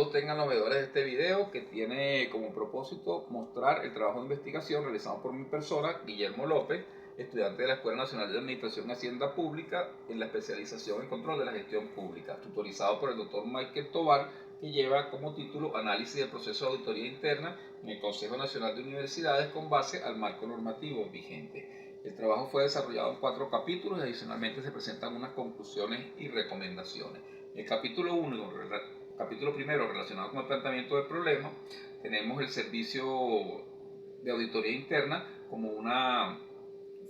Saludos tengan los veedores de este video, que tiene como propósito mostrar el trabajo de investigación realizado por mi persona, Guillermo López, estudiante de la Escuela Nacional de Administración y Hacienda Pública en la especialización en control de la gestión pública, tutorizado por el doctor Michael Tovar, que lleva como título Análisis del proceso de auditoría interna en el Consejo Nacional de Universidades con base al marco normativo vigente. El trabajo fue desarrollado en 4 capítulos y adicionalmente se presentan unas conclusiones y recomendaciones. El capítulo 1, capítulo primero, relacionado con el planteamiento del problema, tenemos el servicio de auditoría interna como una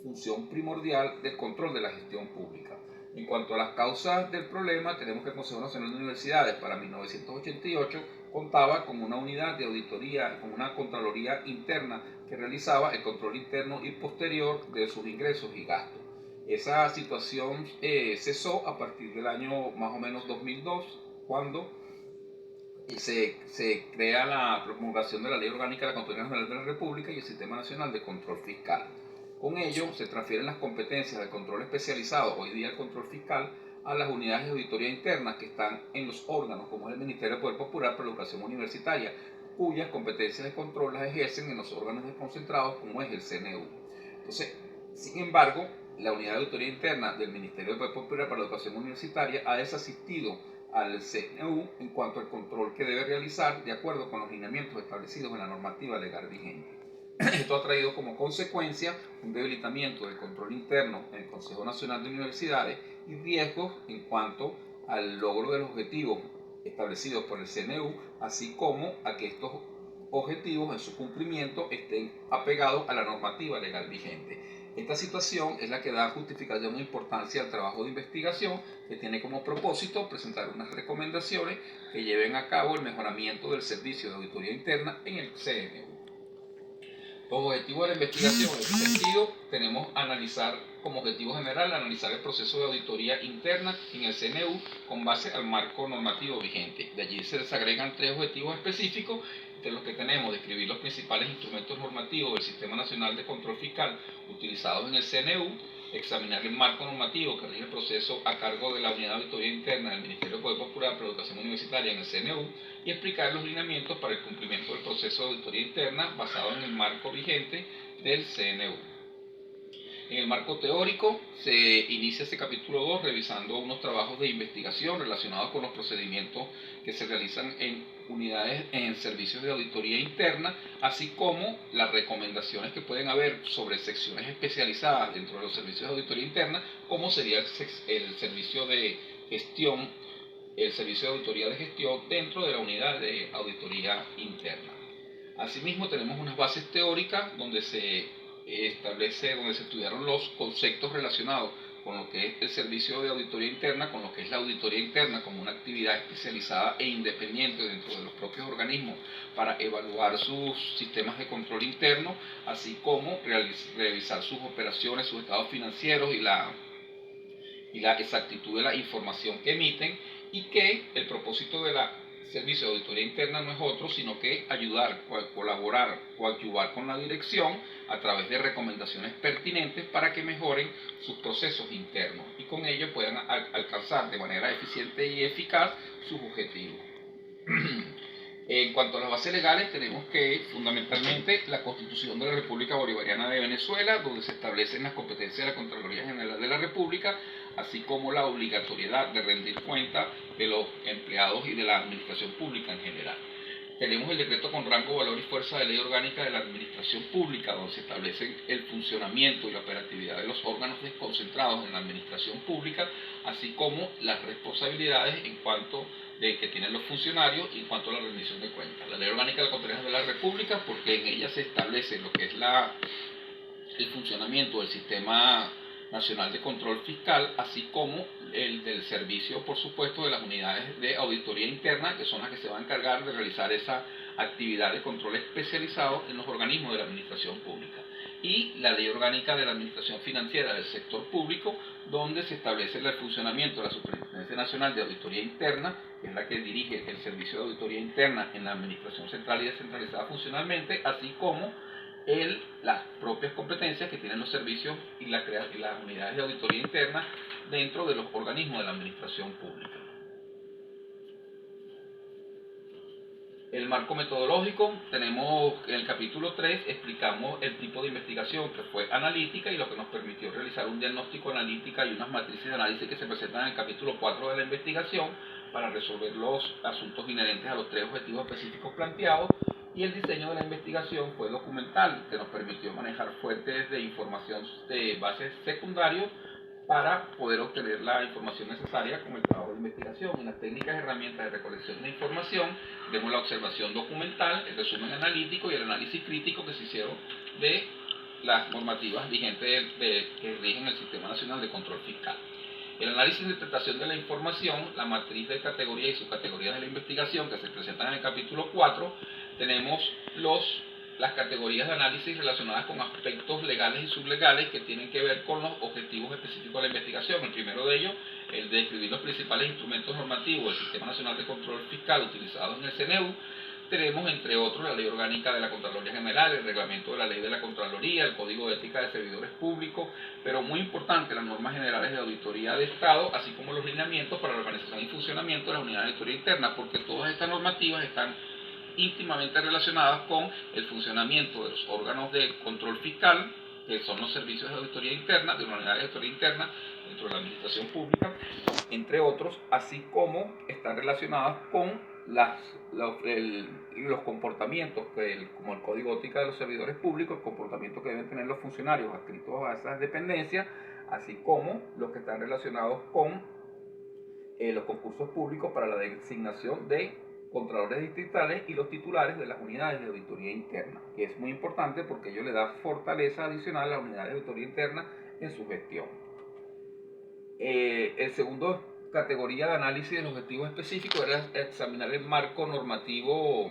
función primordial del control de la gestión pública. En cuanto a las causas del problema, tenemos que el Consejo Nacional de Universidades para 1988 contaba con una unidad de auditoría, con una Contraloría interna que realizaba el control interno y posterior de sus ingresos y gastos. Esa situación cesó a partir del año más o menos 2002, cuando se crea la promulgación de la Ley Orgánica de la Contraloría General de la República y el Sistema Nacional de Control Fiscal. Con ello se transfieren las competencias del control especializado, hoy día el control fiscal, a las unidades de auditoría interna que están en los órganos, como es el Ministerio del Poder Popular para la Educación Universitaria, cuyas competencias de control las ejercen en los órganos desconcentrados, como es el CNU. Entonces, sin embargo, la unidad de auditoría interna del Ministerio del Poder Popular para la Educación Universitaria ha desasistido al CNU en cuanto al control que debe realizar de acuerdo con los lineamientos establecidos en la normativa legal vigente. Esto ha traído como consecuencia un debilitamiento del control interno en el Consejo Nacional de Universidades y riesgos en cuanto al logro de los objetivos establecidos por el CNU, así como a que estos objetivos en su cumplimiento estén apegados a la normativa legal vigente. Esta situación es la que da justificación e importancia al trabajo de investigación, que tiene como propósito presentar unas recomendaciones que lleven a cabo el mejoramiento del servicio de auditoría interna en el CNU. Los objetivos de la investigación, en este sentido, tenemos analizar como objetivo general, analizar el proceso de auditoría interna en el CNU con base al marco normativo vigente. De allí se desagregan 3 objetivos específicos, entre los que tenemos describir los principales instrumentos normativos del Sistema Nacional de Control Fiscal utilizados en el CNU, examinar el marco normativo que rige el proceso a cargo de la Unidad de Auditoría Interna del Ministerio del Poder Popular para la Educación Universitaria en el CNU y explicar los lineamientos para el cumplimiento del proceso de auditoría interna basado en el marco vigente del CNU. En el marco teórico se inicia este capítulo 2 revisando unos trabajos de investigación relacionados con los procedimientos que se realizan en unidades en servicios de auditoría interna, así como las recomendaciones que pueden haber sobre secciones especializadas dentro de los servicios de auditoría interna, como sería el servicio de gestión, el servicio de auditoría de gestión dentro de la unidad de auditoría interna. Asimismo, tenemos unas bases teóricas donde se estudiaron los conceptos relacionados con lo que es el servicio de auditoría interna, con lo que es la auditoría interna como una actividad especializada e independiente dentro de los propios organismos para evaluar sus sistemas de control interno, así como revisar sus operaciones, sus estados financieros y la exactitud de la información que emiten, y que el propósito de la servicio de auditoría interna no es otro, sino que ayudar, colaborar, coadyuvar con la dirección a través de recomendaciones pertinentes para que mejoren sus procesos internos y con ello puedan alcanzar de manera eficiente y eficaz sus objetivos. En cuanto a las bases legales, tenemos que fundamentalmente la Constitución de la República Bolivariana de Venezuela, donde se establecen las competencias de la Contraloría General de la República, así como la obligatoriedad de rendir cuenta de los empleados y de la administración pública en general. Tenemos el decreto con rango, valor y fuerza de ley orgánica de la administración pública, donde se establece el funcionamiento y la operatividad de los órganos desconcentrados en la administración pública, así como las responsabilidades en cuanto de que tienen los funcionarios y en cuanto a la rendición de cuentas. La ley orgánica de la Contraloría de la República, porque en ella se establece lo que es el funcionamiento del Sistema Nacional de Control Fiscal, así como el del servicio, por supuesto, de las unidades de auditoría interna, que son las que se van a encargar de realizar esa actividad de control especializado en los organismos de la administración pública. Y la Ley Orgánica de la Administración Financiera del Sector Público, donde se establece el funcionamiento de la Superintendencia Nacional de Auditoría Interna, que es la que dirige el servicio de auditoría interna en la Administración Central y descentralizada funcionalmente, así como las propias competencias que tienen los servicios y las unidades de auditoría interna dentro de los organismos de la administración pública. El marco metodológico, tenemos en el capítulo 3, explicamos el tipo de investigación que fue analítica y lo que nos permitió realizar un diagnóstico analítica y unas matrices de análisis que se presentan en el capítulo 4 de la investigación para resolver los asuntos inherentes a los 3 objetivos específicos planteados. Y el diseño de la investigación fue documental, que nos permitió manejar fuentes de información de bases secundarios para poder obtener la información necesaria con el trabajo de investigación. En las técnicas y herramientas de recolección de información vemos la observación documental, el resumen analítico y el análisis crítico que se hicieron de las normativas vigentes que rigen el Sistema Nacional de Control Fiscal. El análisis e interpretación de la información, la matriz de categoría y subcategorías de la investigación que se presentan en el capítulo 4, tenemos las categorías de análisis relacionadas con aspectos legales y sublegales que tienen que ver con los objetivos específicos de la investigación. El primero de ellos, el de describir los principales instrumentos normativos del Sistema Nacional de Control Fiscal utilizados en el CNU. Tenemos, entre otros, la Ley Orgánica de la Contraloría General, el Reglamento de la Ley de la Contraloría, el Código de Ética de Servidores Públicos, pero muy importante, las normas generales de auditoría de Estado, así como los lineamientos para la organización y funcionamiento de la unidad de auditoría interna, porque todas estas normativas están íntimamente relacionadas con el funcionamiento de los órganos de control fiscal, que son los servicios de auditoría interna, de una unidad de auditoría interna dentro de la administración pública, entre otros, así como están relacionadas con los comportamientos, como el Código de Ética de los Servidores Públicos, el comportamiento que deben tener los funcionarios adscritos a esas dependencias, así como los que están relacionados con los concursos públicos para la designación de contralores distritales y los titulares de las unidades de auditoría interna, que es muy importante porque ello le da fortaleza adicional a las unidades de auditoría interna en su gestión. El segundo categoría de análisis del objetivo específico era examinar el marco normativo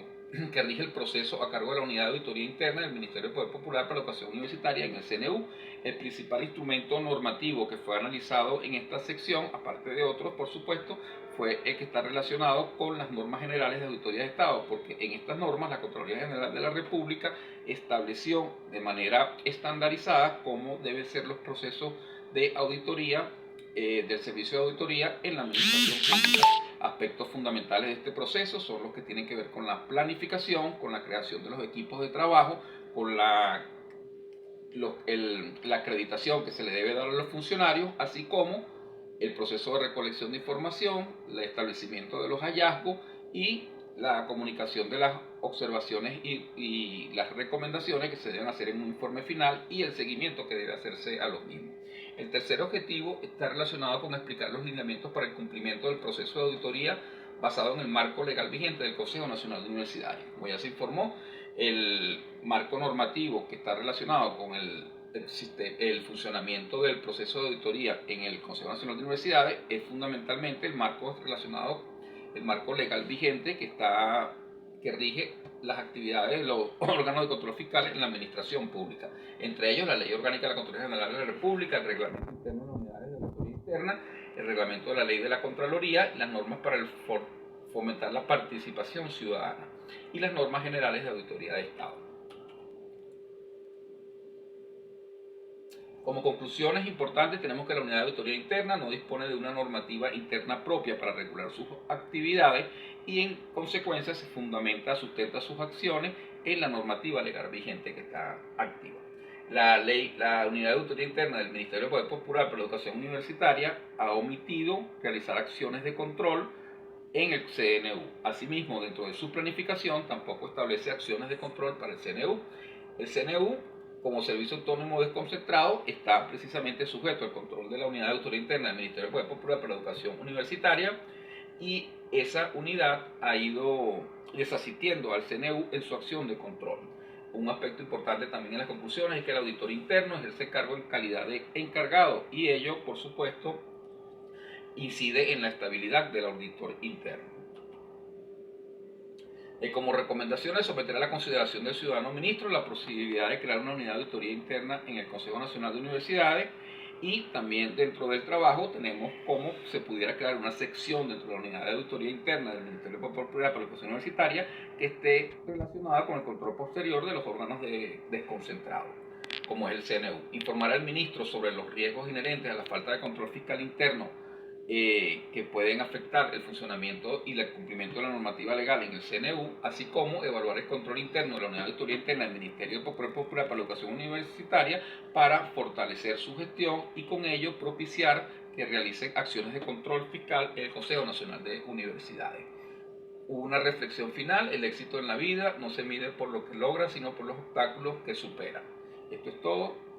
que rige el proceso a cargo de la unidad de auditoría interna del Ministerio del Poder Popular para la Educación Universitaria en el CNU. El principal instrumento normativo que fue analizado en esta sección, aparte de otros, por supuesto, fue el que está relacionado con las normas generales de auditoría de Estado, porque en estas normas la Contraloría General de la República estableció de manera estandarizada cómo deben ser los procesos de auditoría del servicio de auditoría en la administración pública. Aspectos fundamentales de este proceso son los que tienen que ver con la planificación, con la creación de los equipos de trabajo, con la acreditación que se le debe dar a los funcionarios, así como el proceso de recolección de información, el establecimiento de los hallazgos y la comunicación de las observaciones y las recomendaciones que se deben hacer en un informe final y el seguimiento que debe hacerse a los mismos. El tercer objetivo está relacionado con explicar los lineamientos para el cumplimiento del proceso de auditoría basado en el marco legal vigente del Consejo Nacional de Universidades. Como ya se informó, el marco normativo que está relacionado con el funcionamiento del proceso de auditoría en el Consejo Nacional de Universidades es fundamentalmente el marco relacionado, el marco legal vigente que rige las actividades de los órganos de control fiscal en la administración pública, entre ellos la Ley Orgánica de la Contraloría General de la República, el Reglamento Interno de las Unidades de Auditoría Interna, el Reglamento de la Ley de la Contraloría y las normas para fomentar la participación ciudadana y las normas generales de auditoría de Estado. Como conclusiones importantes, tenemos que la unidad de auditoría interna no dispone de una normativa interna propia para regular sus actividades y en consecuencia se sustenta sus acciones en la normativa legal vigente que está activa. La unidad de auditoría interna del Ministerio del Poder Popular para la Educación Universitaria ha omitido realizar acciones de control en el CNU. Asimismo, dentro de su planificación tampoco establece acciones de control para el CNU. El CNU, como servicio autónomo desconcentrado, está precisamente sujeto al control de la unidad de auditoría interna del Ministerio del Poder Popular para la Educación Universitaria y esa unidad ha ido desasistiendo al CNU en su acción de control. Un aspecto importante también en las conclusiones es que el auditor interno ejerce cargo en calidad de encargado y ello, por supuesto, incide en la estabilidad del auditor interno. Como recomendaciones, someter a la consideración del ciudadano ministro la posibilidad de crear una unidad de auditoría interna en el Consejo Nacional de Universidades y también dentro del trabajo tenemos cómo se pudiera crear una sección dentro de la unidad de auditoría interna del Ministerio del Poder Popular para la Educación Universitaria que esté relacionada con el control posterior de los órganos desconcentrados, como es el CNU. Informar al ministro sobre los riesgos inherentes a la falta de control fiscal interno que pueden afectar el funcionamiento y el cumplimiento de la normativa legal en el CNU, así como evaluar el control interno de la Unidad de Auditoría Interna del Ministerio Popular para la Educación Universitaria para fortalecer su gestión y con ello propiciar que realicen acciones de control fiscal el Consejo Nacional de Universidades. Una reflexión final: el éxito en la vida no se mide por lo que logra, sino por los obstáculos que supera. Esto es todo.